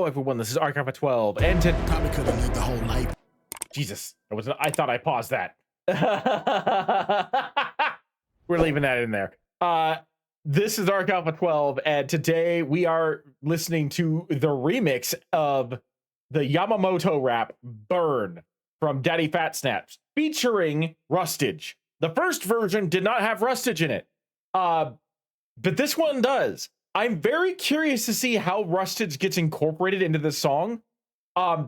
everyone, this is Archive of 12, and Probably could have lived the whole life. Jesus, I thought I paused that. We're leaving that in there. This is Archive of 12, and today we are listening to the remix of the YAMAMOTO rap Burn from Daddyphatsnaps, featuring Rustage. The first version did not have Rustage in it, but this one does. I'm very curious to see how Rustage gets incorporated into this song,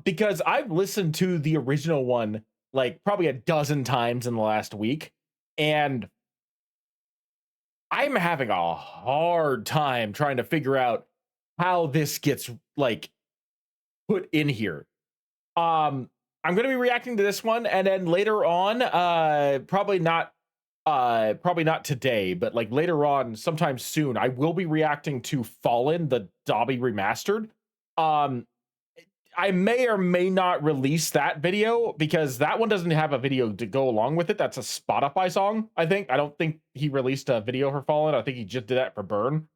because I've listened to the original one like probably a dozen times in the last week, and I'm having a hard time trying to figure out how this gets like put in here. I'm going to be reacting to this one, and then later on, probably not today, but like later on, sometime soon, I will be reacting to Fallen, the Dobby remastered. I may or may not release that video because that one doesn't have a video to go along with it. That's a Spotify song, I think. I don't think he released a video for Fallen. I think he just did that for Burn.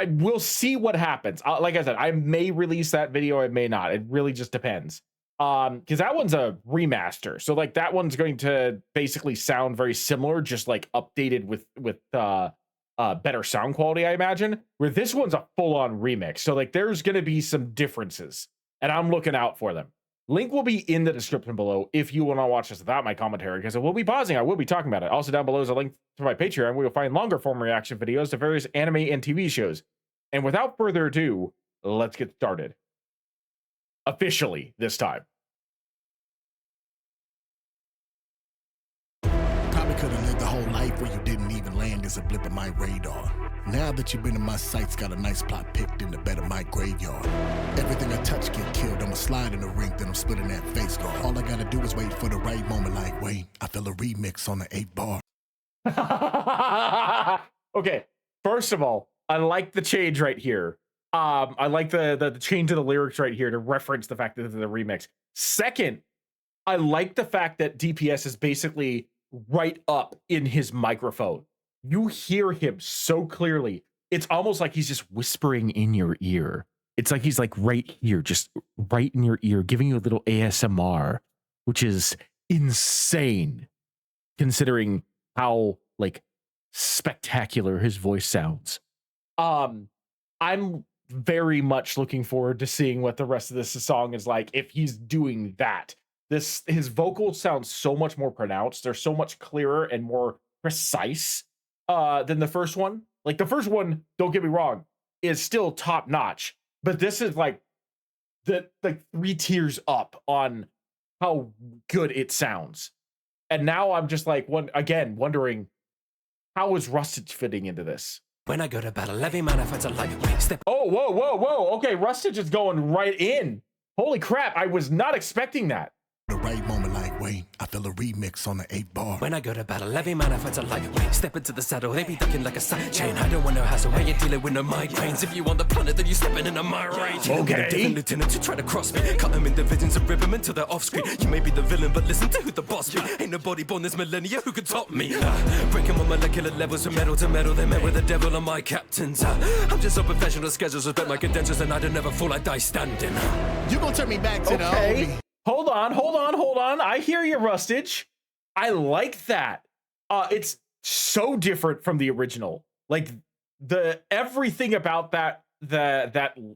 We'll see what happens. Like I said, I may release that video, I may not. It really just depends. Because that one's a remaster, so like that one's going to basically sound very similar, just like updated with better sound quality, I imagine. Where this one's a full-on remix, so like there's going to be some differences, and I'm looking out for them. Link will be in the description below if you want to watch this without my commentary, because it will be pausing. I will be talking about it. Also down below is a link to my Patreon, where you'll find longer form reaction videos to various anime and TV shows. And without further ado, let's get started. Officially this time. Probably could have lived the whole life where you didn't even land as a blip of my radar. Now that you've been in my sights, got a nice plot picked in the bed of my graveyard. Everything I touch get killed. I'ma slide in the rink, then I'm splitting that face guard. All I gotta do is wait for the right moment, like wait, I feel a remix on the 8 bar. Okay, first of all, I like the change right here. I like the change of the lyrics right here to reference the fact that this is a remix. Second, I like the fact that DPS is basically right up in his microphone. You hear him so clearly. It's almost like he's just whispering in your ear. It's like he's like right here, just right in your ear, giving you a little ASMR, which is insane considering how like spectacular his voice sounds. I'm very much looking forward to seeing what the rest of this song is like if he's doing that. His vocals sound so much more pronounced. They're so much clearer and more precise than the first one. Like the first one, don't get me wrong, is still top notch, but this is like the 3 tiers up on how good it sounds. And now I'm just like wondering, how is Rustage fitting into this? When I go to battle, every man I fight a lightweight step. Oh, whoa. Okay, Rustage is going right in. Holy crap, I was not expecting that. The right moment, like wait, I feel a remix on the 8 bar. When I go to battle, every man I fight a lightweight. Step into the saddle, they be ducking like a side chain. I don't want no hassle, how you dealing with no migraines. If you on the planet, then you stepping into my range. Okay. Different lieutenants who try to cross me. Cut them in divisions and rip them until they're off screen. You may be the villain, but listen to who the boss be. Ain't nobody born this millennia who could top me. Breaking on molecular levels from metal to metal. They met with the devil on my captains. I'm just so professional, schedules respect my credentials, and I don't never fall, I die standing. You gonna turn me back to the old me. Hold on. I hear you, Rustage. I like that. It's so different from the original. Like everything about that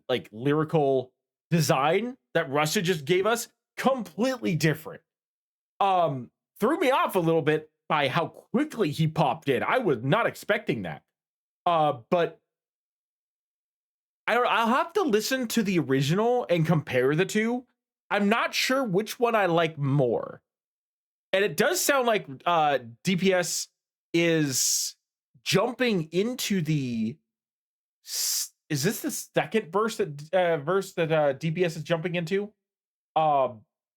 like lyrical design that Rustage just gave us, completely different. Threw me off a little bit by how quickly he popped in. I was not expecting that. But I'll have to listen to the original and compare the two. I'm not sure which one I like more. And it does sound like DPS is jumping into the... Is this the second verse that DPS is jumping into?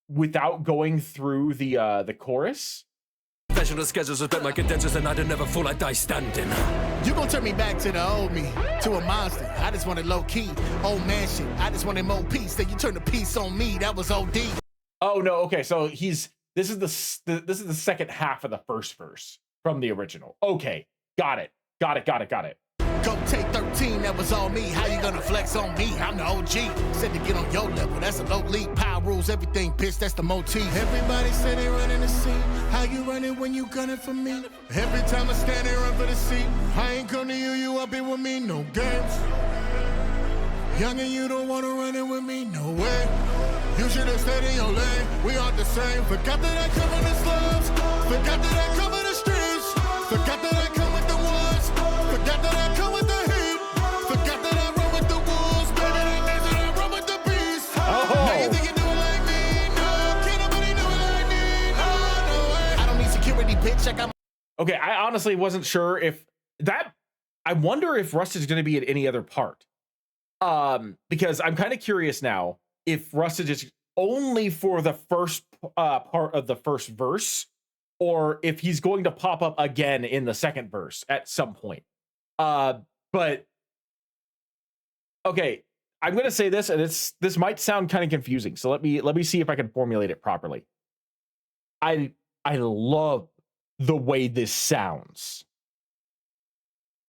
Without going through the chorus? Professional schedules respect my credentials, and I don't never fall, I die standing. You gonna turn me back to the old me, to a monster. I just wanted low key, old man shit. I just wanted more peace. Then you turned the peace on me. That was OD. Oh no, okay. So this is the second half of the first verse from the original. Okay, got it. Go take 13 team, that was all me. How you gonna flex on me? I'm the OG. Said to get on your level, that's a low league. Power rules everything, bitch, that's the motif. Everybody say they running the scene. How you running when you gunning for me? Every time I stand and run for the seat. I ain't come to you, you up here with me, no games. Young and you don't wanna run it with me, no way. You should have stayed in your lane, we aren't the same. Forgot that I come in the slums, forgot that I come in the streets, forgot that I come with the ones, forgot that I come with the heat, forgot that I run with the wolves, baby, that means that I run with the beast. Now you think you do it like me? No, can't nobody do it like me, no way. I don't need security, bitch, I got my... Okay, I honestly wasn't sure if that... I wonder if Rustage is going to be at any other part. Because I'm kind of curious now if Rustage is only for the first part of the first verse, or if he's going to pop up again in the second verse at some point. But okay, I'm going to say this, and this might sound kind of confusing. So let me see if I can formulate it properly. I love the way this sounds.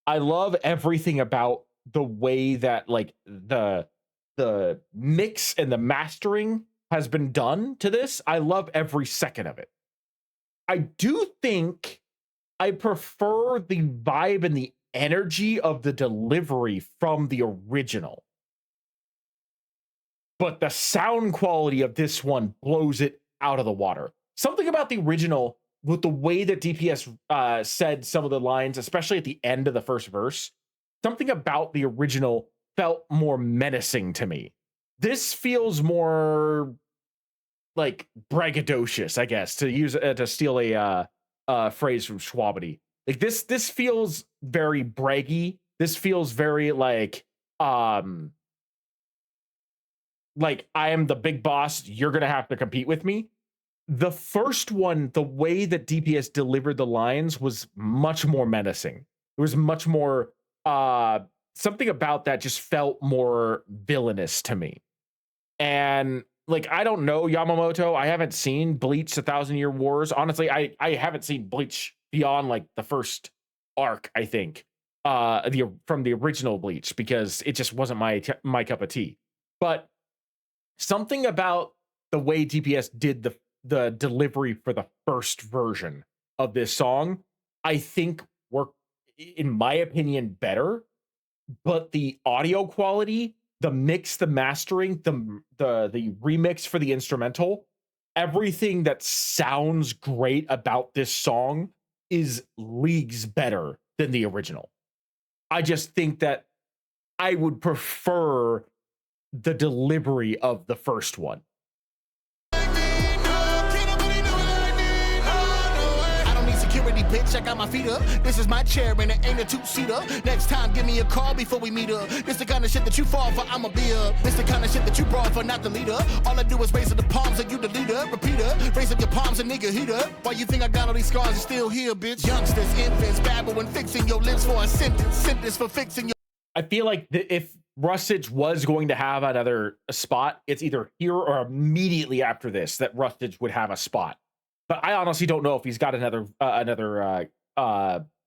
I love everything about the way that like the mix and the mastering has been done to this. I love every second of it. I do think I prefer the vibe and the energy of the delivery from the original. But the sound quality of this one blows it out of the water. Something about the original, with the way that DPS said some of the lines, especially at the end of the first verse, something about the original felt more menacing to me. This feels more like braggadocious, I guess, to use to steal a phrase from Schwabity. Like this feels very braggy. This feels very like I am the big boss. You're gonna have to compete with me. The first one, the way that DPS delivered the lines was much more menacing. It was much more something about that just felt more villainous to me. And like, I don't know Yamamoto. I haven't seen Bleach: 1,000 Year Wars. Honestly, I haven't seen Bleach beyond like the first arc, I think, from the original Bleach, because it just wasn't my cup of tea. But something about the way DPS did the delivery for the first version of this song, I think worked, in my opinion, better. But the audio quality, the mix, the mastering, the remix for the instrumental, everything that sounds great about this song is leagues better than the original. I just think that I would prefer the delivery of the first one. Bitch, I got my feet up. This is my chair and it ain't a two-seater. Next time, give me a call before we meet up. This the kind of shit that you fall for, I'ma be up. This the kind of shit that you brought for, not the leader. All I do is raise up the palms and you the leader. Repeater, raise up your palms and nigga heat up. Why you think I got all these scars and still here, bitch? Youngsters, infants, babbling, fixing your lips for a sentence. Sentence for fixing your... I feel like if Rustage was going to have another spot, it's either here or immediately after this that Rustage would have a spot. But I honestly don't know if he's got another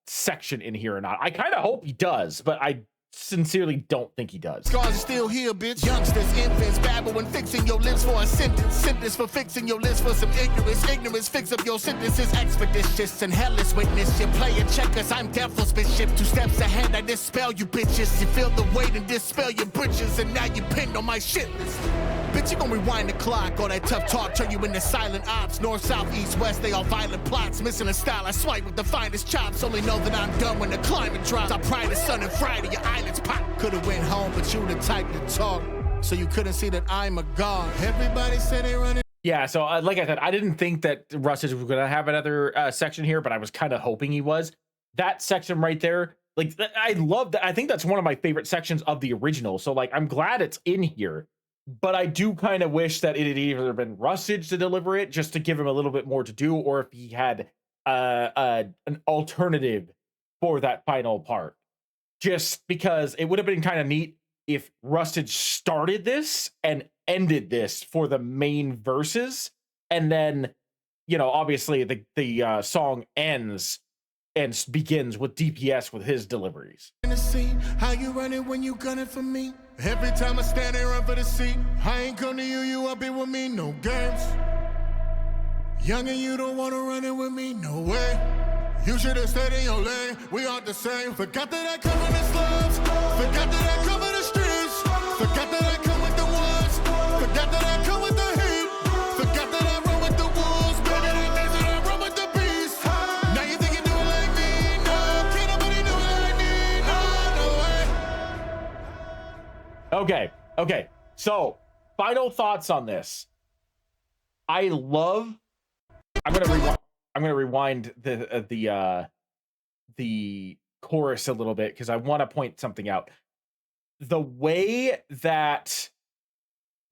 section in here or not. I kind of hope he does, but I sincerely don't think he does. Scars are still here, bitch. Youngsters, infants, babbling, fixing your lips for a sentence. Sentence for fixing your lips for some ignorance. Ignorance, fix up your sentences. Expeditious and hellish witness. You playing checkers, I'm devil's bishop. 2 steps ahead, I dispel you bitches. You feel the weight and dispel your britches, and now you pinned on my shit list. Bitch, you gon' rewind the clock. All that tough talk turn you into silent ops. North, south, east, west, they all violent plots. Missing a style, I swipe with the finest chops. Only know that I'm done when the climate drops. I pry the sun and fry to your eyelids pop. Could've went home, but you the type to talk, so you couldn't see that I'm a god. Everybody said they running. Yeah, so like I said, I didn't think that Rustage was gonna have another section here, but I was kind of hoping he was. That section right there, like, I love that. I think that's one of my favorite sections of the original. So like, I'm glad it's in here. But I do kind of wish that it had either been Rustage to deliver it, just to give him a little bit more to do, or if he had an alternative for that final part. Just because it would have been kind of neat if Rustage started this and ended this for the main verses, and then, you know, obviously the song ends and begins with DPS with his deliveries. In the scene, how you running when you gunning for me? Every time I stand and run for the seat, I ain't come to you, you up here with me, no games. Young and you don't wanna run it with me, no way. You should have stayed in your lane, we aren't the same. Forgot that I come in the slums, forgot that I come in the streets, forgot that I come with the ones, forgot that I come with the heat, forgot that I run with the wolves, baby, that means that I run with the beast. Now you think you do it like me, no, can't nobody do it like me, no way. Okay. So, final thoughts on this. I'm gonna rewind the chorus a little bit because I want to point something out. The way that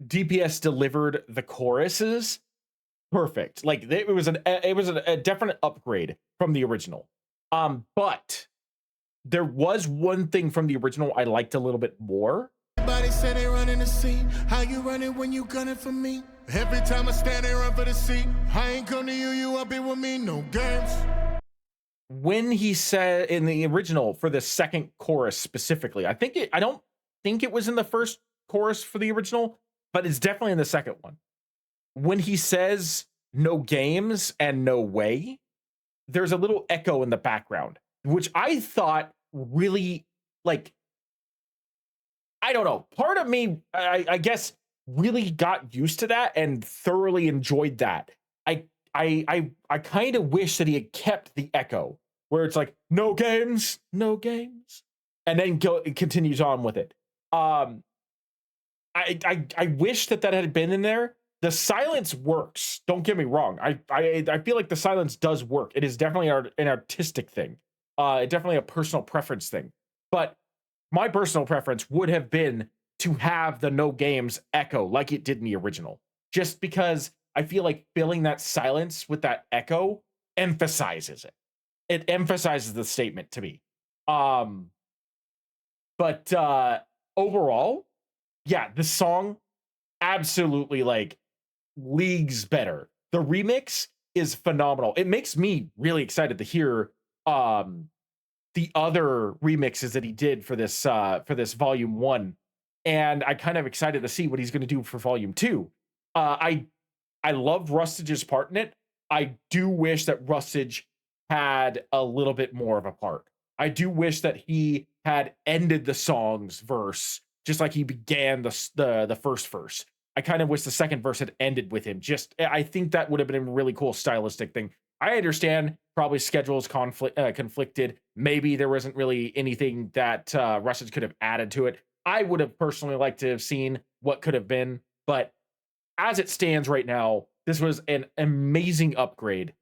DPS delivered the choruses, perfect. Like it was a definite upgrade from the original. But there was one thing from the original I liked a little bit more. Everybody say they running the scene. How you running when you gunning for me? Every time I stand and run for the seat, I ain't come to you, you up here with me, no games. When he said in the original for the second chorus specifically, I don't think it was in the first chorus for the original, but it's definitely in the second one. When he says no games and no way, there's a little echo in the background, which I thought really, like, I don't know. Part of me, I guess, really got used to that and thoroughly enjoyed that. I kind of wish that he had kept the echo where it's like no games, and then it continues on with it. I wish that had been in there. The silence works. Don't get me wrong. I feel like the silence does work. It is definitely an artistic thing. Definitely a personal preference thing. But my personal preference would have been to have the no games echo like it did in the original, just because I feel like filling that silence with that echo emphasizes it. It emphasizes the statement to me. But overall, yeah, the song absolutely like leagues better. The remix is phenomenal. It makes me really excited to hear the other remixes that he did for this volume 1, and I kind of excited to see what he's going to do for volume 2. I love Rustage's part in it. I do wish that Rustage had a little bit more of a part. I do wish that he had ended the song's verse just like he began the first verse. I kind of wish the second verse had ended with him. I think that would have been a really cool stylistic thing. I understand probably schedules conflicted. Maybe there wasn't really anything that Rustage could have added to it. I would have personally liked to have seen what could have been, but as it stands right now, this was an amazing upgrade.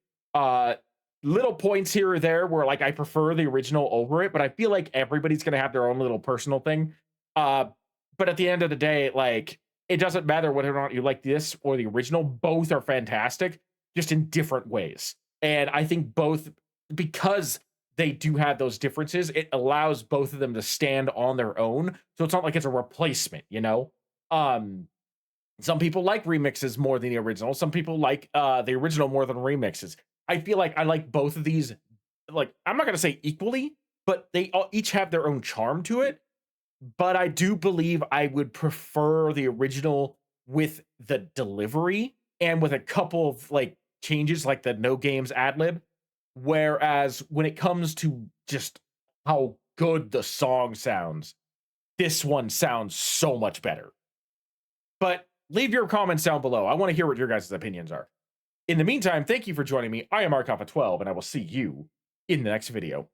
Little points here or there where like I prefer the original over it, but I feel like everybody's gonna have their own little personal thing. But at the end of the day, like it doesn't matter whether or not you like this or the original. Both are fantastic, just in different ways. And I think both, because they do have those differences, it allows both of them to stand on their own. So it's not like it's a replacement, you know? Some people like remixes more than the original. Some people like the original more than remixes. I feel like I like both of these, like, I'm not going to say equally, but they all each have their own charm to it. But I do believe I would prefer the original with the delivery and with a couple of like changes like the no games ad lib. Whereas when it comes to just how good the song sounds, this one sounds so much better. But leave your comments down below. I want to hear what your guys' opinions are. In the meantime, thank you for joining me. I am Arcalpha12, and I will see you in the next video.